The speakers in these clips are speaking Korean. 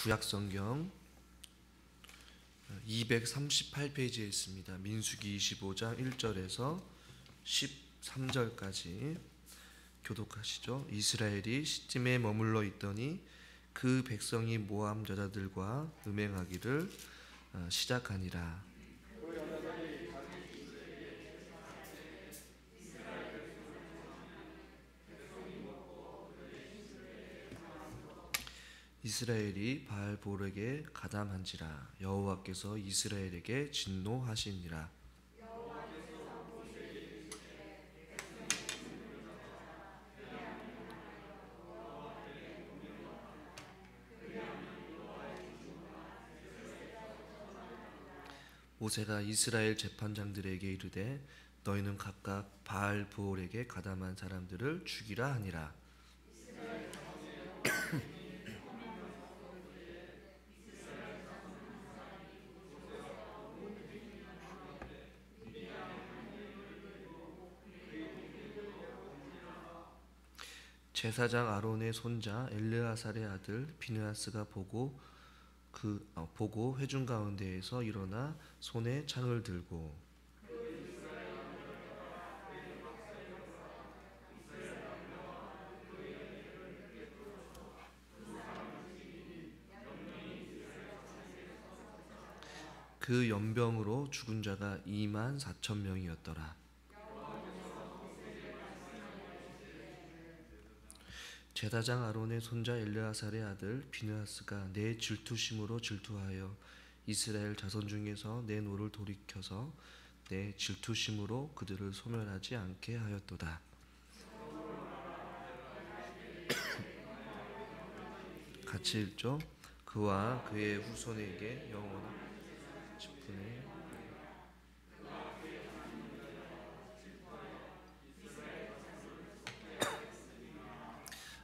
구약성경 238페이지에 있습니다. 민수기 25장 1절에서 13절까지 교독하시죠. 이스라엘이 시딤에 머물러 있더니 그 백성이 모압 여자들과 음행하기를 시작하니라. 이스라엘이 바알볼에게 가담한지라. 여호와께서 이스라엘에게 진노하시니라. 모세가 이스라엘 재판장들에게 이르되 너희는 각각 바알보올에게 가담한 사람들을 죽이라 하니라. 제사장 아론의 손자 엘르아살의 아들 비느하스가 보고 회중 가운데에서 일어나 손에 창을 들고 그 연병으로 죽은 자가 24,000명이었더라. 제사장 아론의 손자 엘르아살의 아들 비느하스가 내 질투심으로 질투하여 이스라엘 자손 중에서 내 노를 돌이켜서 내 질투심으로 그들을 소멸하지 않게 하였도다. 같이 읽죠. 그와 그의 후손에게 영원히 직분에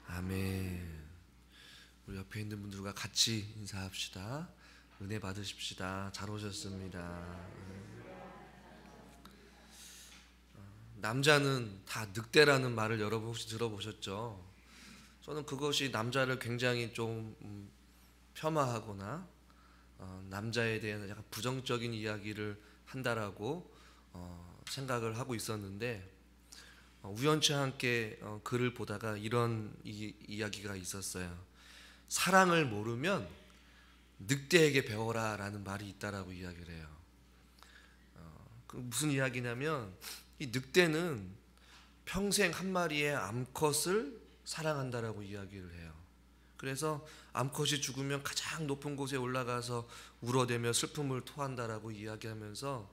아멘. 우리 옆에 있는 분들과 같이 인사합시다. 은혜 받으십시다. 잘 오셨습니다. 남자는 다 늑대라는 말을 여러분 혹시 들어보셨죠? 저는 그것이 남자를 굉장히 좀 폄하하거나 남자에 대한 약간 부정적인 이야기를 한다라고 생각을 하고 있었는데 우연치 않게 글을 보다가 이런 이야기가 있었어요. 사랑을 모르면 늑대에게 배워라 라는 말이 있다라고 이야기를 해요. 무슨 이야기냐면 이 늑대는 평생 한 마리의 암컷을 사랑한다라고 이야기를 해요. 그래서 암컷이 죽으면 가장 높은 곳에 올라가서 울어대며 슬픔을 토한다라고 이야기하면서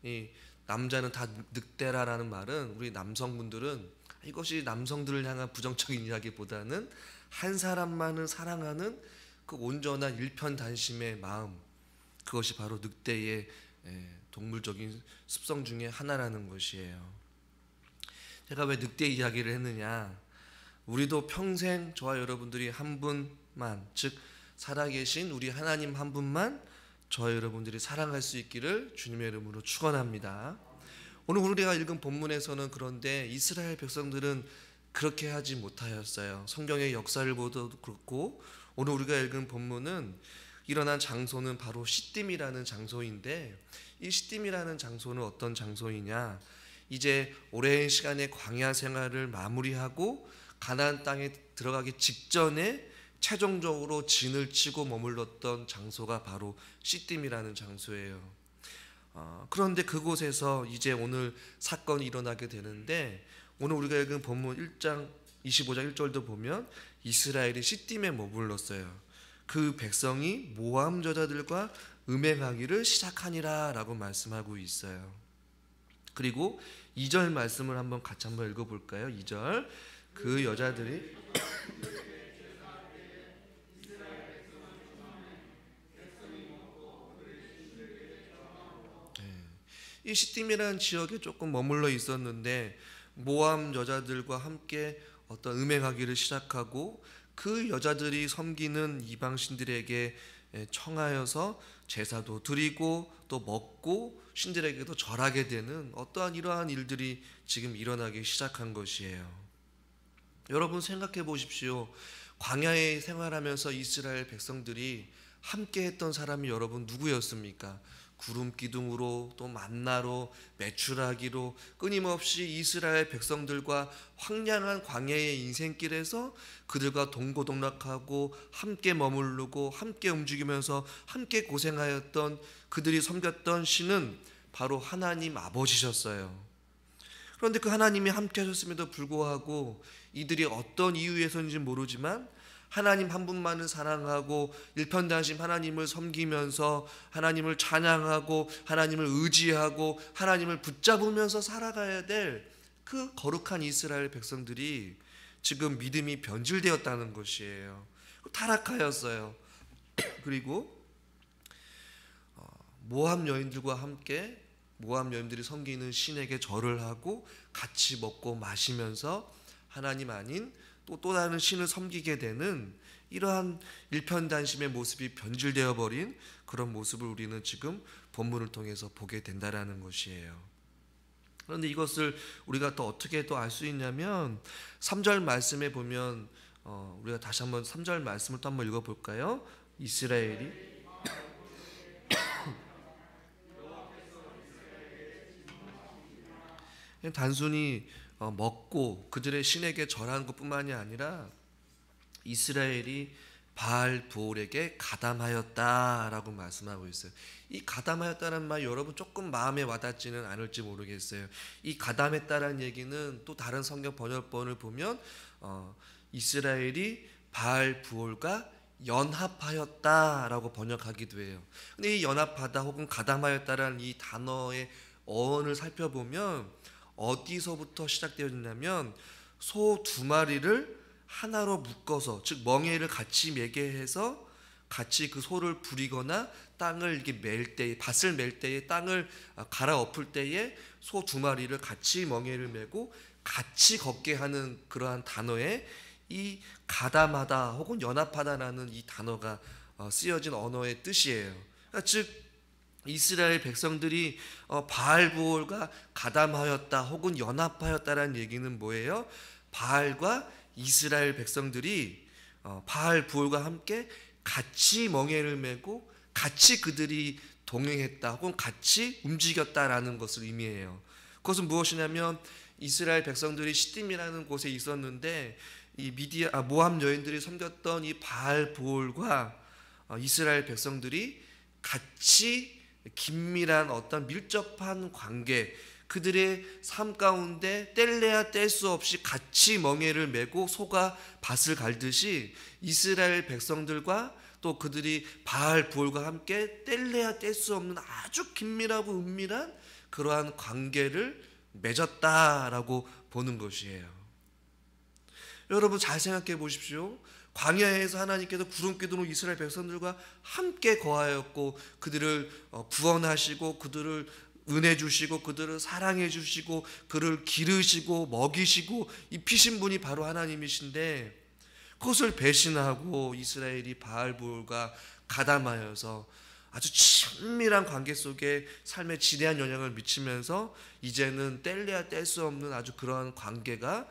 이 남자는 다 늑대라라는 말은 우리 남성분들은 이것이 남성들을 향한 부정적인 이야기보다는 한 사람만을 사랑하는 그 온전한 일편단심의 마음, 그것이 바로 늑대의 동물적인 습성 중에 하나라는 것이에요. 제가 왜 늑대 이야기를 했느냐, 우리도 평생 저와 여러분들이 한 분만, 즉 살아계신 우리 하나님 한 분만 저와 여러분들이 사랑할 수 있기를 주님의 이름으로 축원합니다. 오늘 우리가 읽은 본문에서는 그런데 이스라엘 백성들은 그렇게 하지 못하였어요. 성경의 역사를 보도 그렇고 오늘 우리가 읽은 본문은 일어난 장소는 바로 시딤이라는 장소인데, 이 시딤이라는 장소는 어떤 장소이냐, 이제 오랜 시간의 광야 생활을 마무리하고 가나안 땅에 들어가기 직전에 최종적으로 진을 치고 머물렀던 장소가 바로 시딤이라는 장소예요. 그런데 그곳에서 이제 오늘 사건이 일어나게 되는데, 오늘 우리가 읽은 본문 1장 25장 1절도 보면 이스라엘이 시딤에 머물렀어요. 그 백성이 모압 여자들과 음행하기를 시작하니라 라고 말씀하고 있어요. 그리고 2절 말씀을 같이 한번 읽어볼까요? 2절, 그 여자들이 이 시딤이라는 지역에 조금 머물러 있었는데 모압 여자들과 함께 어떤 음행하기를 시작하고, 그 여자들이 섬기는 이방신들에게 청하여서 제사도 드리고 또 먹고 신들에게도 절하게 되는 어떠한 이러한 일들이 지금 일어나기 시작한 것이에요. 여러분 생각해 보십시오. 광야에 생활하면서 이스라엘 백성들이 함께 했던 사람이 여러분 누구였습니까? 구름 기둥으로 또 만나로 메추라기로 끊임없이 이스라엘 백성들과 황량한 광야의 인생길에서 그들과 동고동락하고 함께 머무르고 함께 움직이면서 함께 고생하였던 그들이 섬겼던 신은 바로 하나님 아버지셨어요. 그런데 그 하나님이 함께 하셨음에도 불구하고 이들이 어떤 이유에서인지 모르지만 하나님 한 분만을 사랑하고 일편단심 하나님을 섬기면서 하나님을 찬양하고 하나님을 의지하고 하나님을 붙잡으면서 살아가야 될 그 거룩한 이스라엘 백성들이 지금 믿음이 변질되었다는 것이에요. 타락하였어요. 그리고 모압 여인들과 함께 모압 여인들이 섬기는 신에게 절을 하고 같이 먹고 마시면서 하나님 아닌 또 다른 신을 섬기게 되는 이러한 일편단심의 모습이 변질되어 버린 그런 모습을 우리는 지금 본문을 통해서 보게 된다라는 것이에요. 그런데 이것을 우리가 또 어떻게 또 알 수 있냐면 3절 말씀에 보면 우리가 다시 한번 3절 말씀을 또 한번 읽어볼까요? 이스라엘이 단순히 먹고 그들의 신에게 절하는 것뿐만이 아니라 이스라엘이 바알 부올에게 가담하였다라고 말씀하고 있어요. 이 가담하였다는 말 여러분 조금 마음에 와닿지는 않을지 모르겠어요. 이 가담했다라는 얘기는 또 다른 성경 번역본을 보면 이스라엘이 바알 부올과 연합하였다라고 번역하기도 해요. 근데 이 연합하다 혹은 가담하였다라는 이 단어의 어원을 살펴보면 어디서부터 시작되었냐면 소 2마리를 하나로 묶어서, 즉 멍에를 같이 매게 해서 같이 그 소를 부리거나 땅을 이렇게 맬 때, 밭을 맬 때에 땅을 갈아엎을 때에 소 2마리를 같이 멍에를 매고 같이 걷게 하는 그러한 단어에 이 가담하다 혹은 연합하다라는 이 단어가 쓰여진 언어의 뜻이에요. 그러니까 즉 이스라엘 백성들이 바알부올과 가담하였다 혹은 연합하였다라는 얘기는 뭐예요? 바알과 이스라엘 백성들이 바알부올과 함께 같이 멍에를 메고 같이 그들이 동행했다 혹은 같이 움직였다라는 것을 의미해요. 그것은 무엇이냐면 이스라엘 백성들이 시딤이라는 곳에 있었는데 이 모압 여인들이 섬겼던 이 바알부올과 이스라엘 백성들이 같이 긴밀한 어떤 밀접한 관계, 그들의 삶 가운데 뗄래야 뗄 수 없이 같이 멍에를 메고 소가 밭을 갈듯이 이스라엘 백성들과 또 그들이 바알 부올과 함께 뗄래야 뗄 수 없는 아주 긴밀하고 은밀한 그러한 관계를 맺었다라고 보는 것이에요. 여러분 잘 생각해 보십시오. 광야에서 하나님께서 구름기둥으로 이스라엘 백성들과 함께 거하였고 그들을 구원하시고 그들을 은혜 주시고 그들을 사랑해 주시고 그를 기르시고 먹이시고 입히신 분이 바로 하나님이신데 그것을 배신하고 이스라엘이 바알부올과 가담하여서 아주 친밀한 관계 속에 삶에 지대한 영향을 미치면서 이제는 뗄래야 뗄 수 없는 아주 그러한 관계가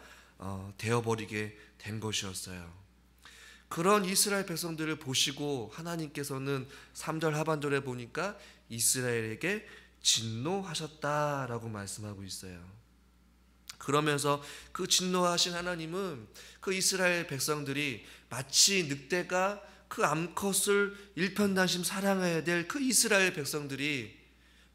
되어버리게 된 것이었어요. 그런 이스라엘 백성들을 보시고 하나님께서는 3절 하반절에 보니까 이스라엘에게 진노하셨다라고 말씀하고 있어요. 그러면서 그 진노하신 하나님은 그 이스라엘 백성들이 마치 늑대가 그 암컷을 일편단심 사랑해야 될 그 이스라엘 백성들이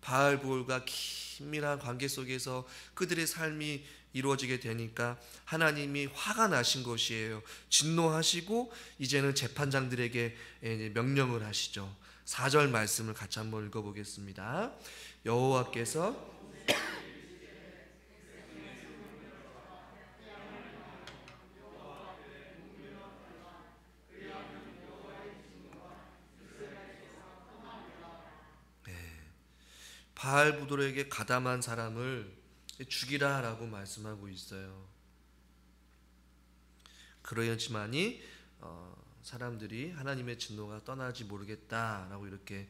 바알부올과 긴밀한 관계 속에서 그들의 삶이 이루어지게 되니까 하나님이 화가 나신 것이에요. 진노하시고 이제는 재판장들에게 명령을 하시죠. 4절 말씀을 같이 한번 읽어보겠습니다. 여호와께서 바알부돌에게 가담한 사람을 죽이라라고 말씀하고 있어요. 그러였지만이 사람들이 하나님의 진노가 떠나지 모르겠다라고 이렇게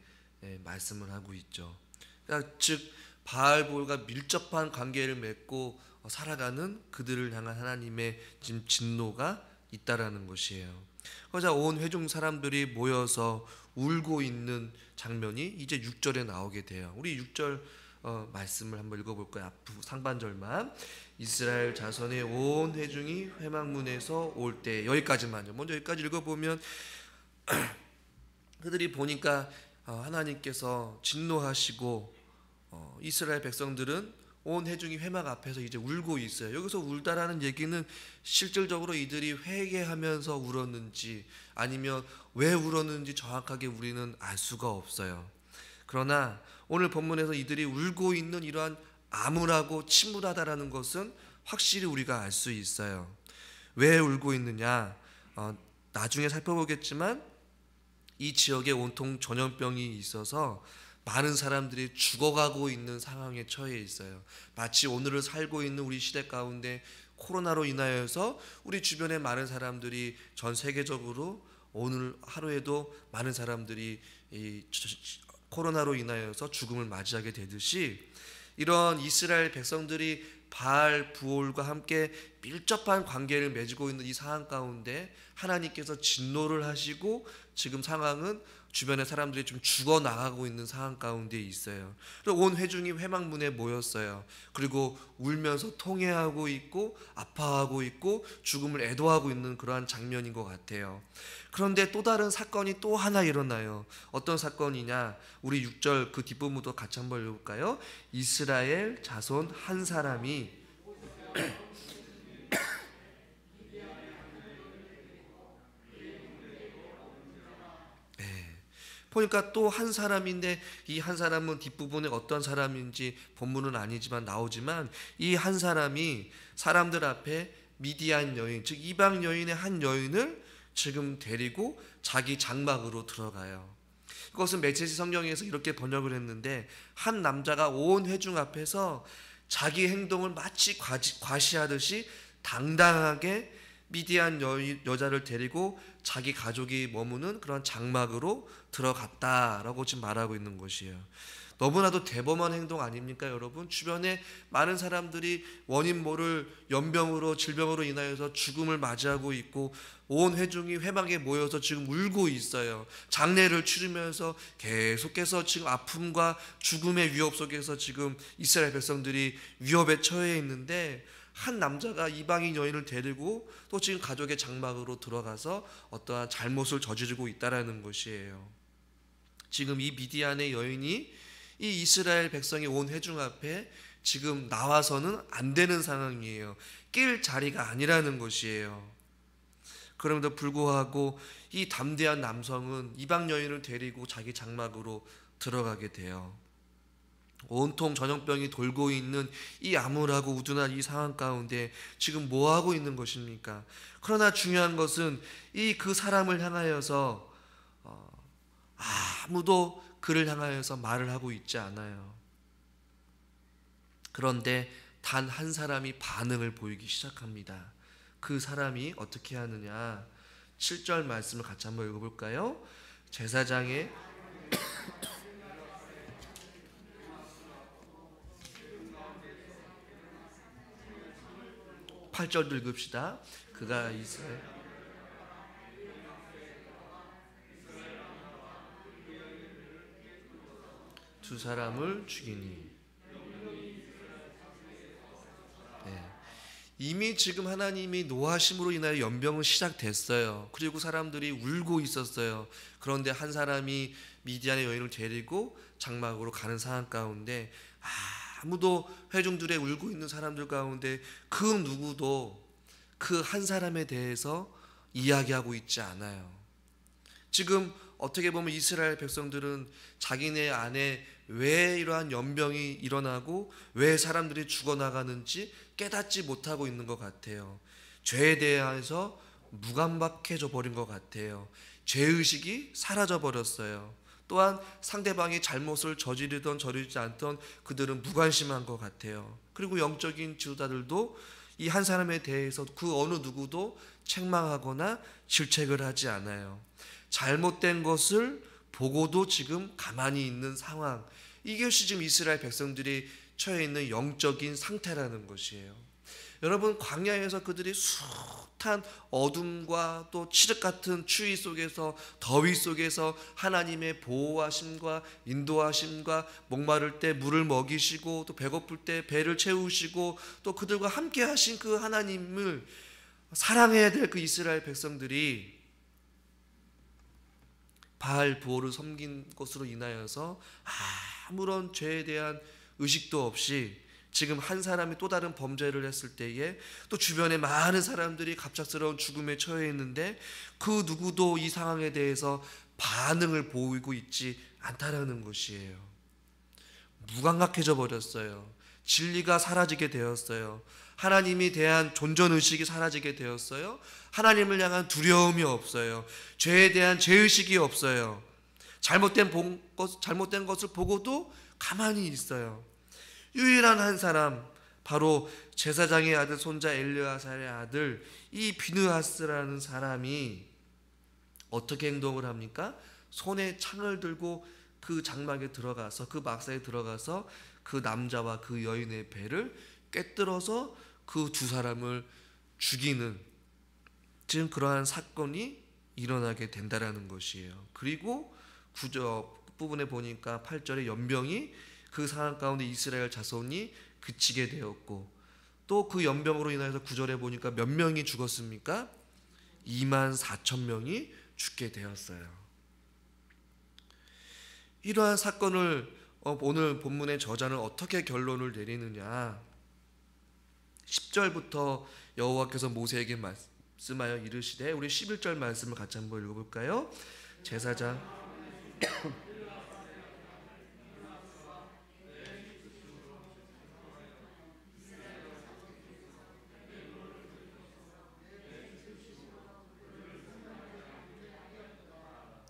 말씀을 하고 있죠. 그러니까 즉 바알부올과 밀접한 관계를 맺고 살아가는 그들을 향한 하나님의 진노가 있다라는 것이에요. 그러자 온 회중 사람들이 모여서 울고 있는 장면이 이제 6절에 나오게 돼요. 우리 6절 말씀을 한번 읽어볼까요? 앞 상반절만. 이스라엘 자손의 온 회중이 회막문에서 올 때, 여기까지만요. 먼저 여기까지 읽어보면 그들이 보니까 하나님께서 진노하시고 이스라엘 백성들은 온 회중이 회막 앞에서 이제 울고 있어요. 여기서 울다라는 얘기는 실질적으로 이들이 회개하면서 울었는지 아니면 왜 울었는지 정확하게 우리는 알 수가 없어요. 그러나 오늘 본문에서 이들이 울고 있는 이러한 암울하고 침울하다라는 것은 확실히 우리가 알 수 있어요. 왜 울고 있느냐? 나중에 살펴보겠지만 이 지역에 온통 전염병이 있어서 많은 사람들이 죽어가고 있는 상황에 처해 있어요. 마치 오늘을 살고 있는 우리 시대 가운데 코로나로 인하여서 우리 주변에 많은 사람들이 전 세계적으로 오늘 하루에도 많은 사람들이 이 코로나로 인하여서 죽음을 맞이하게 되듯이 이런 이스라엘 백성들이 바알 부올과 함께 밀접한 관계를 맺고 있는 이 상황 가운데 하나님께서 진노를 하시고 지금 상황은 주변의 사람들이 좀 죽어나가고 있는 상황 가운데 있어요. 온 회중이 회막문에 모였어요. 그리고 울면서 통회하고 있고 아파하고 있고 죽음을 애도하고 있는 그러한 장면인 것 같아요. 그런데 또 다른 사건이 또 하나 일어나요. 어떤 사건이냐? 우리 6절 그 뒷부분도 같이 한번 읽어볼까요? 이스라엘 자손 한 사람이 보니까 또 한 사람인데 이 한 사람은 뒷부분에 어떤 사람인지 본문은 아니지만 나오지만 이 한 사람이 사람들 앞에 미디안 여인, 즉 이방 여인의 한 여인을 지금 데리고 자기 장막으로 들어가요. 그것은 메시지 성경에서 이렇게 번역을 했는데 한 남자가 온 회중 앞에서 자기 행동을 마치 과시하듯이 당당하게 미디안 여자를 데리고 자기 가족이 머무는 그런 장막으로 들어갔다라고 지금 말하고 있는 것이에요. 너무나도 대범한 행동 아닙니까, 여러분? 주변에 많은 사람들이 원인 모를 연병으로 질병으로 인하여서 죽음을 맞이하고 있고 온 회중이 회막에 모여서 지금 울고 있어요. 장례를 치르면서 계속해서 지금 아픔과 죽음의 위협 속에서 지금 이스라엘 백성들이 위협에 처해 있는데 한 남자가 이방인 여인을 데리고 또 지금 가족의 장막으로 들어가서 어떠한 잘못을 저지르고 있다라는 것이에요. 지금 이 미디안의 여인이 이 이스라엘 백성의 온 회중 앞에 지금 나와서는 안 되는 상황이에요. 낄 자리가 아니라는 것이에요. 그럼에도 불구하고 이 담대한 남성은 이방 여인을 데리고 자기 장막으로 들어가게 돼요. 온통 전염병이 돌고 있는 이 암울하고 우둔한 이 상황 가운데 지금 뭐 하고 있는 것입니까? 그러나 중요한 것은 이 그 사람을 향하여서 아무도 그를 향하여서 말을 하고 있지 않아요. 그런데 단 한 사람이 반응을 보이기 시작합니다. 그 사람이 어떻게 하느냐? 7절 말씀을 같이 한번 읽어볼까요? 제사장의 8절도 읽읍시다. 그가 이스라엘 두 사람을 죽이니. 이미 지금 하나님이 노하심으로 인하여 연병은 시작됐어요. 그리고 사람들이 울고 있었어요. 그런데 한 사람이 미디안의 여인을 데리고 장막으로 가는 상황 가운데 아무도 회중들의 울고 있는 사람들 가운데 그 누구도 그 한 사람에 대해서 이야기하고 있지 않아요. 지금 어떻게 보면 이스라엘 백성들은 자기네 안에 왜 이러한 연병이 일어나고 왜 사람들이 죽어나가는지 깨닫지 못하고 있는 것 같아요. 죄에 대해서 무감각해져 버린 것 같아요. 죄의식이 사라져 버렸어요. 또한 상대방이 잘못을 저지르던 저지르지 않던 그들은 무관심한 것 같아요. 그리고 영적인 지도자들도 이 한 사람에 대해서 그 어느 누구도 책망하거나 질책을 하지 않아요. 잘못된 것을 보고도 지금 가만히 있는 상황, 이것이 지금 이스라엘 백성들이 처해 있는 영적인 상태라는 것이에요. 여러분, 광야에서 그들이 숱한 어둠과 또 칠흑 같은 추위 속에서, 더위 속에서 하나님의 보호하심과 인도하심과, 목마를 때 물을 먹이시고 또 배고플 때 배를 채우시고 또 그들과 함께 하신 그 하나님을 사랑해야 될 그 이스라엘 백성들이 바알 부호를 섬긴 것으로 인하여서 아무런 죄에 대한 의식도 없이 지금 한 사람이 또 다른 범죄를 했을 때에 또 주변에 많은 사람들이 갑작스러운 죽음에 처해 있는데 그 누구도 이 상황에 대해서 반응을 보이고 있지 않다라는 것이에요. 무감각해져 버렸어요. 진리가 사라지게 되었어요. 하나님에 대한 존전의식이 사라지게 되었어요. 하나님을 향한 두려움이 없어요. 죄에 대한 죄의식이 없어요. 잘못된 것을 보고도 가만히 있어요. 유일한 한 사람, 바로 제사장의 아들 손자 엘르아살의 아들 이 비느하스라는 사람이 어떻게 행동을 합니까? 손에 창을 들고 그 장막에 들어가서, 그 막사에 들어가서 그 남자와 그 여인의 배를 꿰뚫어서 그 두 사람을 죽이는, 지금 그러한 사건이 일어나게 된다라는 것이에요. 그리고 부분에 보니까 8절에 연병이 그 상황 가운데 이스라엘 자손이 그치게 되었고, 또 그 연병으로 인해서 9절에 보니까 몇 명이 죽었습니까? 24,000명이 죽게 되었어요. 이러한 사건을 오늘 본문의 저자는 어떻게 결론을 내리느냐? 10절부터 여호와께서 모세에게 말씀하여 이르시되, 우리 11절 말씀을 같이 한번 읽어볼까요? 제사장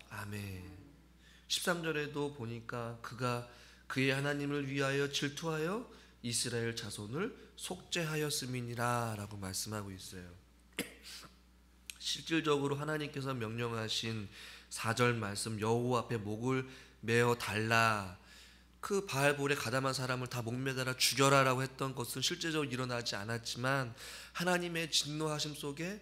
아멘. 13절에도 보니까 그가 그의 하나님을 위하여 질투하여 이스라엘 자손을 속죄하였음이니라 라고 말씀하고 있어요. 실질적으로 하나님께서 명령하신 4절 말씀, 여호와 앞에 목을 메어 달라, 그 바알볼에 가담한 사람을 다 목매달아 죽여라라고 했던 것은 실제적으로 일어나지 않았지만 하나님의 진노하심 속에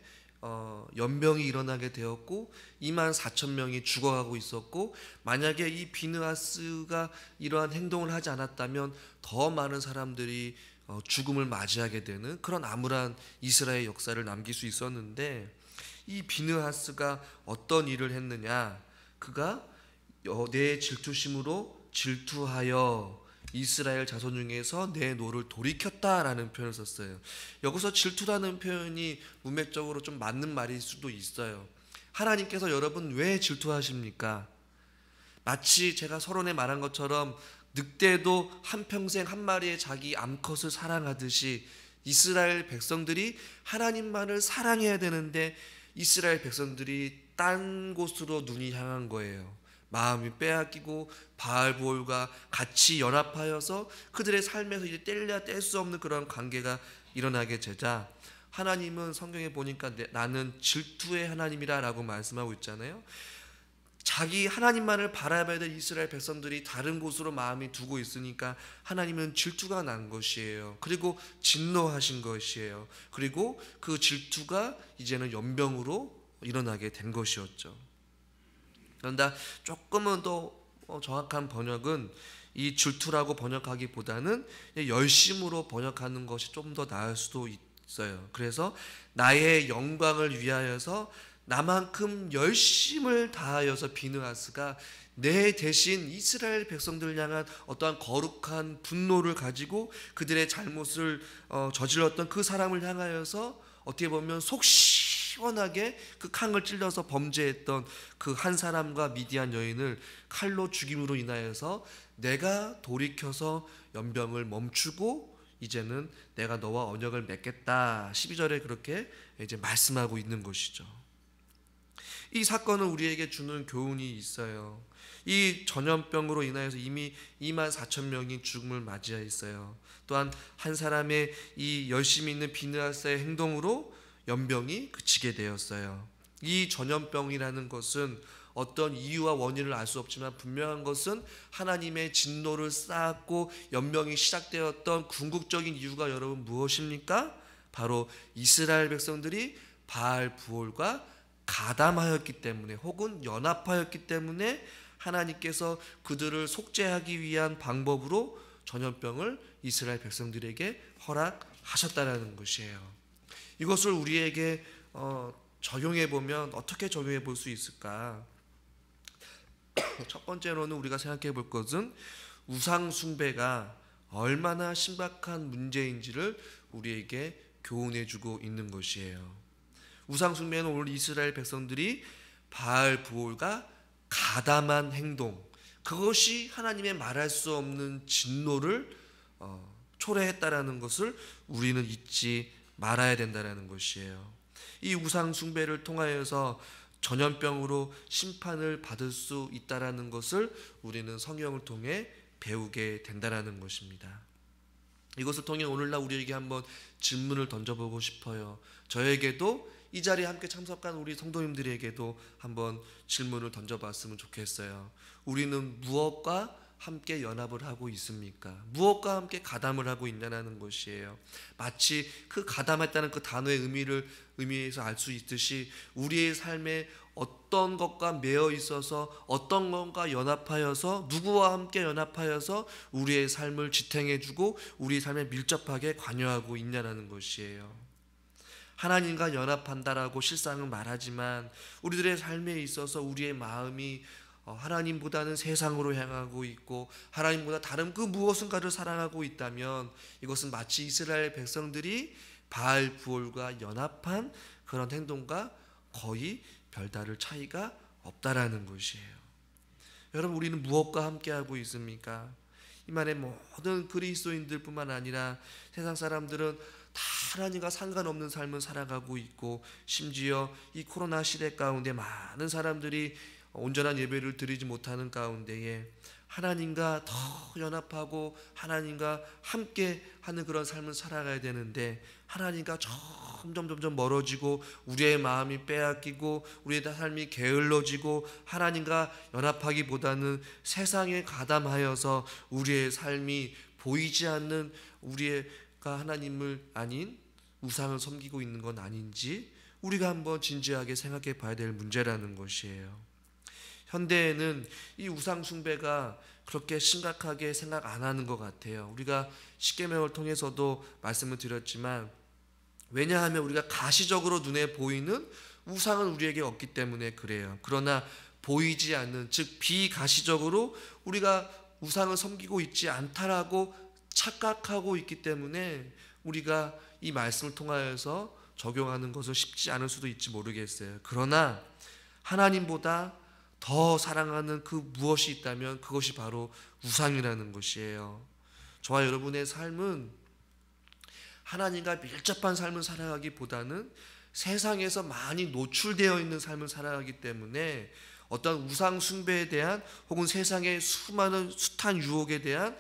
연병이 일어나게 되었고 24,000명이 죽어가고 있었고, 만약에 이 비느하스가 이러한 행동을 하지 않았다면 더 많은 사람들이 죽음을 맞이하게 되는 그런 암울한 이스라엘 역사를 남길 수 있었는데, 이 비느하스가 어떤 일을 했느냐? 그가 내 질투심으로 질투하여 이스라엘 자손 중에서 내 노를 돌이켰다라는 표현을 썼어요. 여기서 질투라는 표현이 문맥적으로 좀 맞는 말일 수도 있어요. 하나님께서 여러분 왜 질투하십니까? 마치 제가 서론에 말한 것처럼 늑대도 한평생 한 마리의 자기 암컷을 사랑하듯이 이스라엘 백성들이 하나님만을 사랑해야 되는데 이스라엘 백성들이 딴 곳으로 눈이 향한 거예요. 마음이 빼앗기고 바알볼과 같이 연합하여서 그들의 삶에서 이제 뗄래야 뗄 수 없는 그런 관계가 일어나게 되자, 하나님은 성경에 보니까 나는 질투의 하나님이라 라고 말씀하고 있잖아요. 자기 하나님만을 바라봐야 될 이스라엘 백성들이 다른 곳으로 마음이 두고 있으니까 하나님은 질투가 난 것이에요. 그리고 진노하신 것이에요. 그리고 그 질투가 이제는 연병으로 일어나게 된 것이었죠. 그런데 조금은 더 정확한 번역은 이 질투라고 번역하기보다는 열심으로 번역하는 것이 좀 더 나을 수도 있어요. 그래서 나의 영광을 위하여서 나만큼 열심을 다하여서 비느하스가 내 대신 이스라엘 백성들을 향한 어떠한 거룩한 분노를 가지고 그들의 잘못을 저질렀던 그 사람을 향하여서 어떻게 보면 속 시원하게 그 캉을 찔러서 범죄했던 그 한 사람과 미디안 여인을 칼로 죽임으로 인하여서 내가 돌이켜서 연병을 멈추고 이제는 내가 너와 언약을 맺겠다, 12절에 그렇게 이제 말씀하고 있는 것이죠. 이 사건은 우리에게 주는 교훈이 있어요. 이 전염병으로 인하여서 이미 24,000명이 죽음을 맞이했어요. 또한 한 사람의 이 열심히 있는 비느하스의 행동으로 연병이 그치게 되었어요. 이 전염병이라는 것은 어떤 이유와 원인을 알 수 없지만 분명한 것은 하나님의 진노를 쌓았고 연병이 시작되었던 궁극적인 이유가 여러분 무엇입니까? 바로 이스라엘 백성들이 바알 부올과 가담하였기 때문에 혹은 연합하였기 때문에 하나님께서 그들을 속죄하기 위한 방법으로 전염병을 이스라엘 백성들에게 허락하셨다라는 것이에요. 이것을 우리에게 적용해 보면 어떻게 적용해 볼 수 있을까? 첫 번째로는 우리가 생각해 볼 것은 우상 숭배가 얼마나 심각한 문제인지를 우리에게 교훈해 주고 있는 것이에요. 우상 숭배는 오늘 이스라엘 백성들이 바알 부올과 가담한 행동, 그것이 하나님의 말할 수 없는 진노를 초래했다라는 것을 우리는 잊지 말아야 된다라는 것이에요. 이 우상 숭배를 통하여서 전염병으로 심판을 받을 수 있다라는 것을 우리는 성경을 통해 배우게 된다라는 것입니다. 이것을 통해 오늘날 우리에게 한번 질문을 던져보고 싶어요. 저에게도 이 자리에 함께 참석한 우리 성도님들에게도 한번 질문을 던져봤으면 좋겠어요. 우리는 무엇과 함께 연합을 하고 있습니까? 무엇과 함께 가담을 하고 있냐는 것이에요. 마치 그 가담했다는 그 단어의 의미에서 알 수 있듯이 우리의 삶에 어떤 것과 매여 있어서 어떤 것과 연합하여서 누구와 함께 연합하여서 우리의 삶을 지탱해주고 우리의 삶에 밀접하게 관여하고 있냐는 것이에요. 하나님과 연합한다라고 실상은 말하지만 우리들의 삶에 있어서 우리의 마음이 하나님보다는 세상으로 향하고 있고 하나님보다 다른 그 무엇인가를 사랑하고 있다면 이것은 마치 이스라엘 백성들이 바알 부올과 연합한 그런 행동과 거의 별다를 차이가 없다라는 것이에요. 여러분, 우리는 무엇과 함께하고 있습니까? 이만의 모든 그리스도인들뿐만 아니라 세상 사람들은 다 하나님과 상관없는 삶을 살아가고 있고 심지어 이 코로나 시대 가운데 많은 사람들이 온전한 예배를 드리지 못하는 가운데에 하나님과 더 연합하고 하나님과 함께 하는 그런 삶을 살아가야 되는데 하나님과 점점 멀어지고 우리의 마음이 빼앗기고 우리의 삶이 게을러지고 하나님과 연합하기보다는 세상에 가담하여서 우리의 삶이 보이지 않는 우리가 하나님을 아닌 우상을 섬기고 있는 건 아닌지 우리가 한번 진지하게 생각해 봐야 될 문제라는 것이에요. 현대에는 이 우상 숭배가 그렇게 심각하게 생각 안 하는 것 같아요. 우리가 십계명을 통해서도 말씀을 드렸지만 왜냐하면 우리가 가시적으로 눈에 보이는 우상은 우리에게 없기 때문에 그래요. 그러나 보이지 않는, 즉 비가시적으로 우리가 우상을 섬기고 있지 않다라고 착각하고 있기 때문에 우리가 이 말씀을 통하여서 적용하는 것은 쉽지 않을 수도 있지 모르겠어요. 그러나 하나님보다 더 사랑하는 그 무엇이 있다면 그것이 바로 우상이라는 것이에요. 저와 여러분의 삶은 하나님과 밀접한 삶을 살아가기보다는 세상에서 많이 노출되어 있는 삶을 살아가기 때문에 어떤 우상 숭배에 대한 혹은 세상의 수많은 숱한 유혹에 대한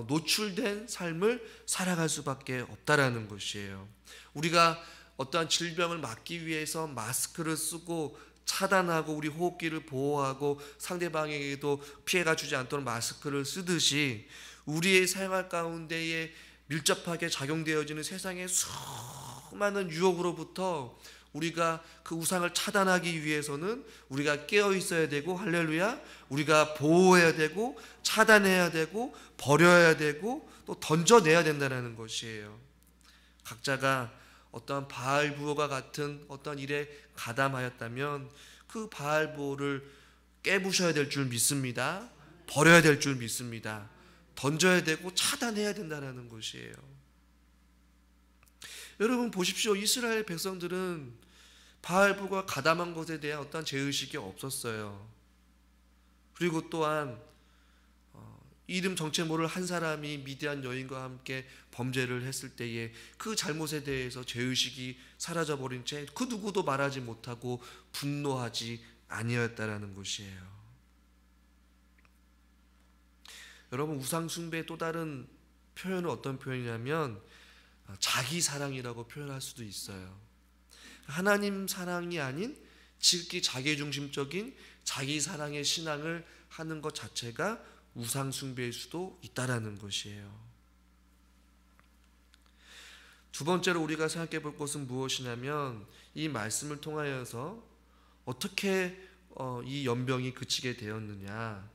노출된 삶을 살아갈 수밖에 없다라는 것이에요. 우리가 어떠한 질병을 막기 위해서 마스크를 쓰고 차단하고 우리 호흡기를 보호하고 상대방에게도 피해가 주지 않도록 마스크를 쓰듯이 우리의 생활 가운데에 밀접하게 작용되어지는 세상의 수많은 유혹으로부터 우리가 그 우상을 차단하기 위해서는 우리가 깨어 있어야 되고 할렐루야 우리가 보호해야 되고 차단해야 되고 버려야 되고 또 던져내야 된다는 것이에요. 각자가 어떠한 바알 부호가 같은 어떤 일에 가담하였다면 그 바알 부호를 깨부셔야 될 줄 믿습니다. 버려야 될 줄 믿습니다. 던져야 되고 차단해야 된다는 것이에요. 여러분 보십시오. 이스라엘 백성들은 바알 부호가 가담한 것에 대한 어떤 죄의식이 없었어요. 그리고 또한 이름 정체 모를 한 사람이 미디안 여인과 함께 범죄를 했을 때에 그 잘못에 대해서 죄의식이 사라져버린 채 그 누구도 말하지 못하고 분노하지 아니었다라는 것이에요. 여러분 우상 숭배의 또 다른 표현은 어떤 표현이냐면 자기 사랑이라고 표현할 수도 있어요. 하나님 사랑이 아닌 지극히 자기중심적인 자기 사랑의 신앙을 하는 것 자체가 우상 숭배일 수도 있다라는 것이에요. 두 번째로 우리가 생각해 볼 것은 무엇이냐면 이 말씀을 통하여서 어떻게 이 연병이 그치게 되었느냐.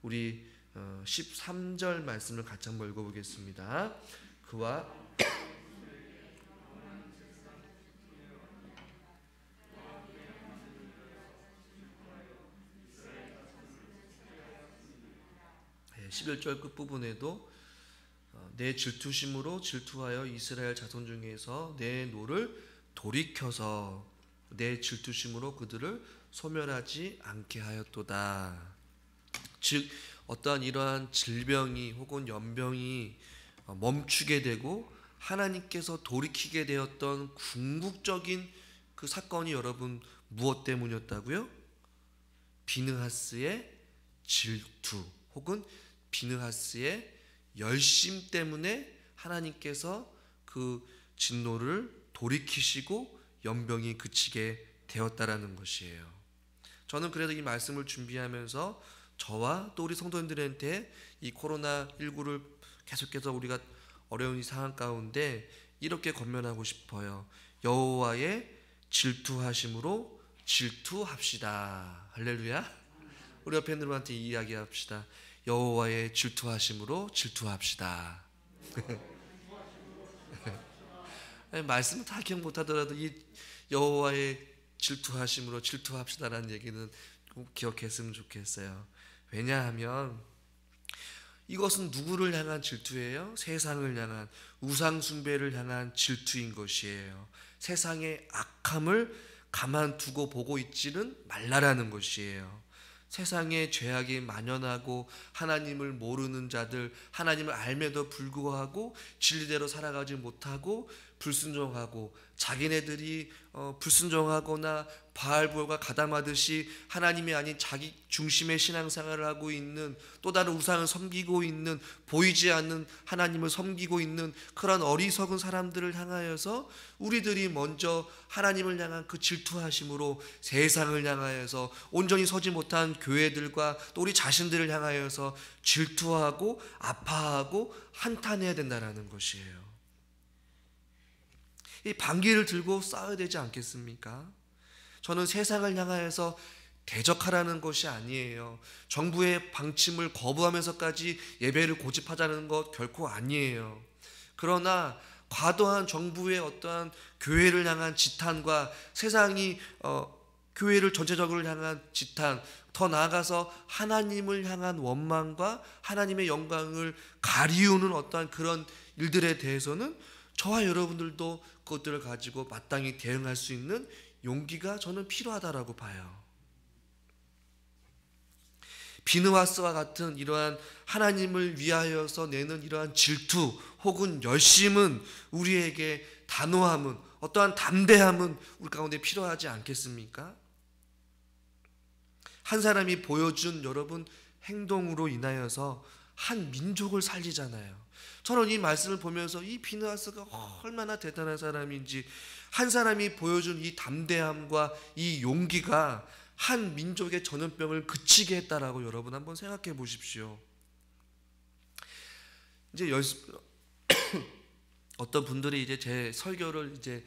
우리 13절 말씀을 같이 한번 읽어보겠습니다. 그와 11절 끝부분에도 내 질투심으로 질투하여 이스라엘 자손 중에서 내 노를 돌이켜서 내 질투심으로 그들을 소멸하지 않게 하였도다. 즉 어떠한 이러한 질병이 혹은 연병이 멈추게 되고 하나님께서 돌이키게 되었던 궁극적인 그 사건이 여러분 무엇 때문이었다고요? 비느하스의 질투 혹은 비느하스의 열심 때문에 하나님께서 그 진노를 돌이키시고 연병이 그치게 되었다라는 것이에요. 저는 그래서 이 말씀을 준비하면서 저와 또 우리 성도님들한테 이 코로나19를 계속해서 우리가 어려운 이 상황 가운데 이렇게 권면하고 싶어요. 여호와의 질투하심으로 질투합시다. 할렐루야. 우리 옆에 있는 분한테 이야기합시다. 여호와의 질투하심으로 질투합시다. 말씀을 다 기억 못하더라도 이 여호와의 질투하심으로 질투합시다라는 얘기는 꼭 기억했으면 좋겠어요. 왜냐하면 이것은 누구를 향한 질투예요? 세상을 향한, 우상 숭배를 향한 질투인 것이에요. 세상의 악함을 가만두고 보고 있지는 말라라는 것이에요. 세상에 죄악이 만연하고 하나님을 모르는 자들, 하나님을 알매도 불구하고 진리대로 살아가지 못하고 불순종하고 자기네들이 불순종하거나 바알볼과 가담하듯이 하나님이 아닌 자기 중심의 신앙생활을 하고 있는, 또 다른 우상을 섬기고 있는, 보이지 않는 하나님을 섬기고 있는 그런 어리석은 사람들을 향하여서 우리들이 먼저 하나님을 향한 그 질투하심으로 세상을 향하여서 온전히 서지 못한 교회들과 또 우리 자신들을 향하여서 질투하고 아파하고 한탄해야 된다는 것이에요. 이 반기를 들고 싸워야 되지 않겠습니까? 저는 세상을 향하여서 대적하라는 것이 아니에요. 정부의 방침을 거부하면서까지 예배를 고집하자는 것 결코 아니에요. 그러나 과도한 정부의 어떠한 교회를 향한 지탄과 세상이 교회를 전체적으로 향한 지탄, 더 나아가서 하나님을 향한 원망과 하나님의 영광을 가리우는 어떠한 그런 일들에 대해서는 저와 여러분들도 그것들을 가지고 마땅히 대응할 수 있는 용기가 저는 필요하다라고 봐요. 비느하스와 같은 이러한 하나님을 위하여서 내는 이러한 질투 혹은 열심은 우리에게 단호함은, 어떠한 담대함은 우리 가운데 필요하지 않겠습니까? 한 사람이 보여준 여러분 행동으로 인하여서 한 민족을 살리잖아요. 저는 이 말씀을 보면서 이 비느하스가 얼마나 대단한 사람인지, 한 사람이 보여준 이 담대함과 이 용기가 한 민족의 전염병을 그치게 했다라고 여러분 한번 생각해 보십시오. 이제 어떤 분들이 이제 제 설교를 이제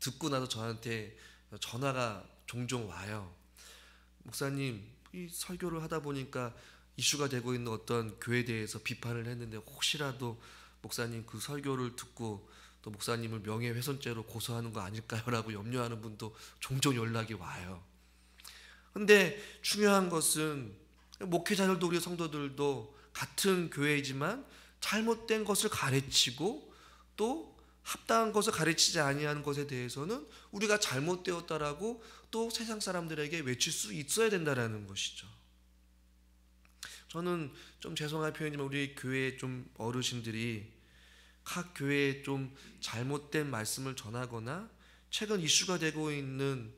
듣고 나서 저한테 전화가 종종 와요. 목사님, 이 설교를 하다 보니까 이슈가 되고 있는 어떤 교회에 대해서 비판을 했는데 혹시라도 목사님 그 설교를 듣고 또 목사님을 명예훼손죄로 고소하는 거 아닐까요? 라고 염려하는 분도 종종 연락이 와요. 근데 중요한 것은 목회자들도 우리 성도들도 같은 교회이지만 잘못된 것을 가르치고 또 합당한 것을 가르치지 아니하는 것에 대해서는 우리가 잘못되었다라고 또 세상 사람들에게 외칠 수 있어야 된다라는 것이죠. 저는 좀 죄송한 표현이지만 우리 교회 좀 어르신들이 각 교회에 좀 잘못된 말씀을 전하거나 최근 이슈가 되고 있는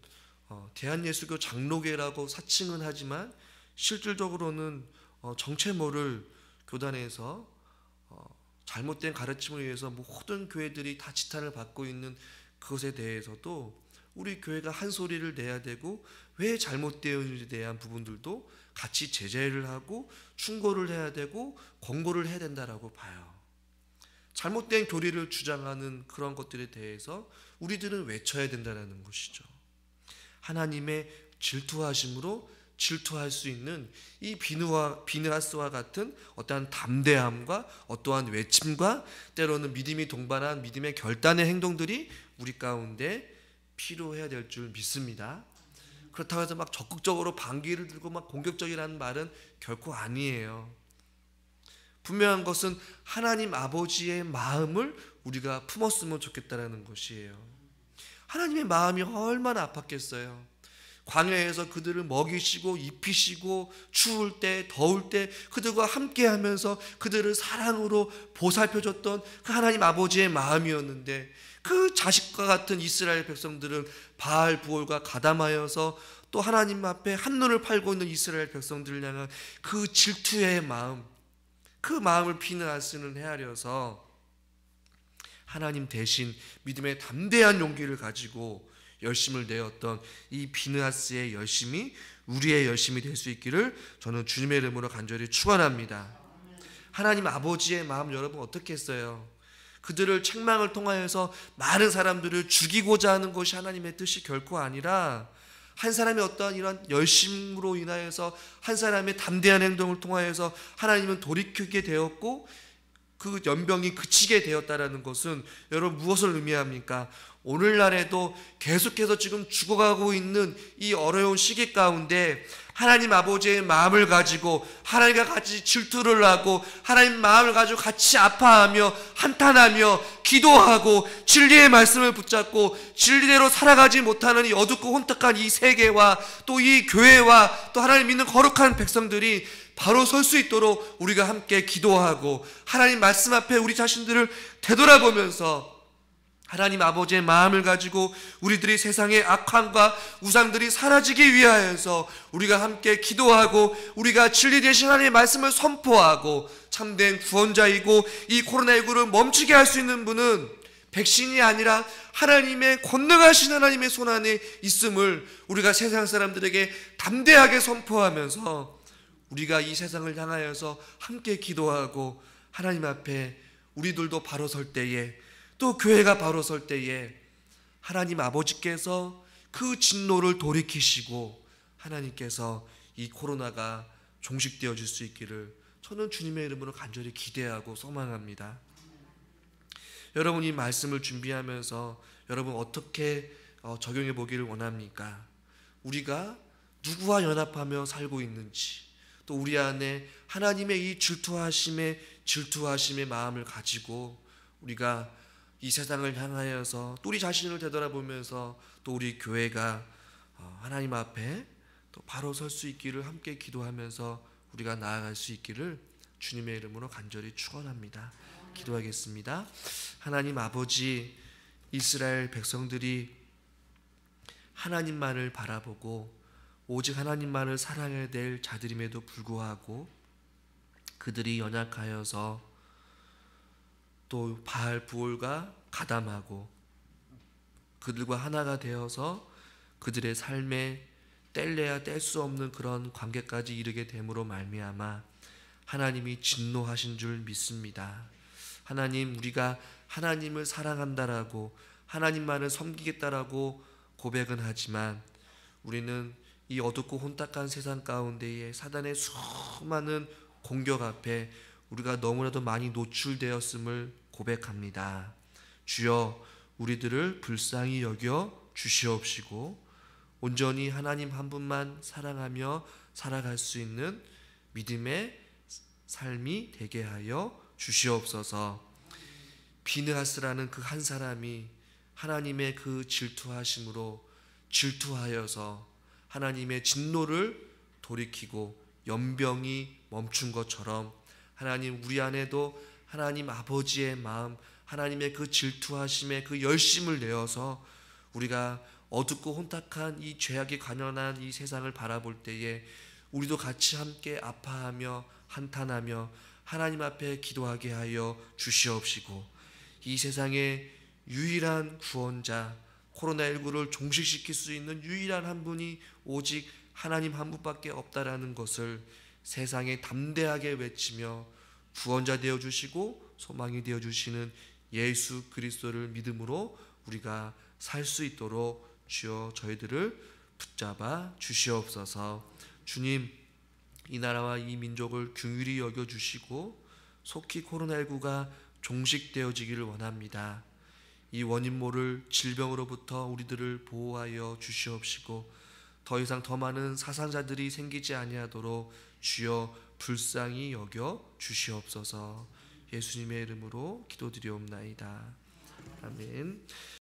대한예수교 장로교라고 사칭은 하지만 실질적으로는 정체 모를 교단에서 잘못된 가르침을 위해서 모든 교회들이 다 지탄을 받고 있는 그것에 대해서도 우리 교회가 한 소리를 내야 되고, 왜 잘못되었는지에 대한 부분들도 같이 제재를 하고 충고를 해야 되고 권고를 해야 된다라고 봐요. 잘못된 교리를 주장하는 그런 것들에 대해서 우리들은 외쳐야 된다는 것이죠. 하나님의 질투하심으로 질투할 수 있는 이 비느하스와 같은 어떠한 담대함과 어떠한 외침과 때로는 믿음이 동반한 믿음의 결단의 행동들이 우리 가운데 필요해야 될 줄 믿습니다. 그렇다고 해서 막 적극적으로 반기를 들고 막 공격적이라는 말은 결코 아니에요. 분명한 것은 하나님 아버지의 마음을 우리가 품었으면 좋겠다는 것이에요. 하나님의 마음이 얼마나 아팠겠어요. 광야에서 그들을 먹이시고 입히시고 추울 때 더울 때 그들과 함께하면서 그들을 사랑으로 보살펴줬던 그 하나님 아버지의 마음이었는데, 그 자식과 같은 이스라엘 백성들은 바알 부올과 가담하여서 또 하나님 앞에 한눈을 팔고 있는 이스라엘 백성들을 향한 그 질투의 마음, 그 마음을 비느하스는 헤아려서 하나님 대신 믿음의 담대한 용기를 가지고 열심을 내었던 이 비느하스의 열심이 우리의 열심이 될 수 있기를 저는 주님의 이름으로 간절히 축원합니다. 하나님 아버지의 마음 여러분 어떻게 했어요? 그들을 책망을 통하여서 많은 사람들을 죽이고자 하는 것이 하나님의 뜻이 결코 아니라, 한 사람의 어떠한 이런 열심으로 인하여서 한 사람의 담대한 행동을 통하여서 하나님은 돌이키게 되었고 그 연병이 그치게 되었다라는 것은 여러분 무엇을 의미합니까? 오늘날에도 계속해서 지금 죽어가고 있는 이 어려운 시기 가운데 하나님 아버지의 마음을 가지고 하나님과 같이 질투를 하고 하나님 마음을 가지고 같이 아파하며 한탄하며 기도하고 진리의 말씀을 붙잡고 진리대로 살아가지 못하는 이 어둡고 혼탁한 이 세계와 또 이 교회와 또 하나님 믿는 거룩한 백성들이 바로 설 수 있도록 우리가 함께 기도하고 하나님 말씀 앞에 우리 자신들을 되돌아보면서 하나님 아버지의 마음을 가지고 우리들이 세상의 악함과 우상들이 사라지기 위하여서 우리가 함께 기도하고 우리가 진리 되신 하나님의 말씀을 선포하고 참된 구원자이고 이 코로나19를 멈추게 할 수 있는 분은 백신이 아니라 하나님의 권능하신 하나님의 손안에 있음을 우리가 세상 사람들에게 담대하게 선포하면서 우리가 이 세상을 향하여서 함께 기도하고 하나님 앞에 우리들도 바로 설 때에 또 교회가 바로 설 때에 하나님 아버지께서 그 진노를 돌이키시고 하나님께서 이 코로나가 종식되어질 수 있기를 저는 주님의 이름으로 간절히 기대하고 소망합니다. 여러분 이 말씀을 준비하면서 여러분 어떻게 적용해 보기를 원합니까? 우리가 누구와 연합하며 살고 있는지, 또 우리 안에 하나님의 이 질투하심의 마음을 가지고 우리가 이 세상을 향하여서 또 우리 자신을 되돌아보면서 또 우리 교회가 하나님 앞에 또 바로 설 수 있기를 함께 기도하면서 우리가 나아갈 수 있기를 주님의 이름으로 간절히 축원합니다. 기도하겠습니다. 하나님 아버지, 이스라엘 백성들이 하나님만을 바라보고 오직 하나님만을 사랑해야 될 자들임에도 불구하고 그들이 연약하여서 또 바알 부올과 가담하고 그들과 하나가 되어서 그들의 삶에 뗄래야 뗄 수 없는 그런 관계까지 이르게 됨으로 말미암아 하나님이 진노하신 줄 믿습니다. 하나님, 우리가 하나님을 사랑한다라고 하나님만을 섬기겠다라고 고백은 하지만 우리는 이 어둡고 혼탁한 세상 가운데에 사단의 수많은 공격 앞에 우리가 너무나도 많이 노출되었음을 고백합니다. 주여, 우리들을 불쌍히 여겨 주시옵시고 온전히 하나님 한 분만 사랑하며 살아갈 수 있는 믿음의 삶이 되게 하여 주시옵소서. 비느하스라는 그 한 사람이 하나님의 그 질투하심으로 질투하여서 하나님의 진노를 돌이키고 연병이 멈춘 것처럼 하나님, 우리 안에도 하나님 아버지의 마음, 하나님의 그 질투하심의 그 열심을 내어서 우리가 어둡고 혼탁한 이 죄악이 관연한 이 세상을 바라볼 때에 우리도 같이 함께 아파하며 한탄하며 하나님 앞에 기도하게 하여 주시옵시고 이 세상의 유일한 구원자, 코로나19를 종식시킬 수 있는 유일한 한 분이 오직 하나님 한 분밖에 없다라는 것을 세상에 담대하게 외치며 구원자 되어주시고 소망이 되어 주시는 예수 그리스도를 믿음으로 우리가 살 수 있도록 주여 저희들을 붙잡아 주시옵소서. 주님, 이 나라와 이 민족을 긍휼히 여겨 주시고 속히 코로나19가 종식되어지기를 원합니다. 이 원인 모를 질병으로부터 우리들을 보호하여 주시옵시고 더 이상 더 많은 사상자들이 생기지 아니하도록 주여 불쌍히 여겨 주시옵소서. 예수님의 이름으로 기도드리옵나이다. 아멘.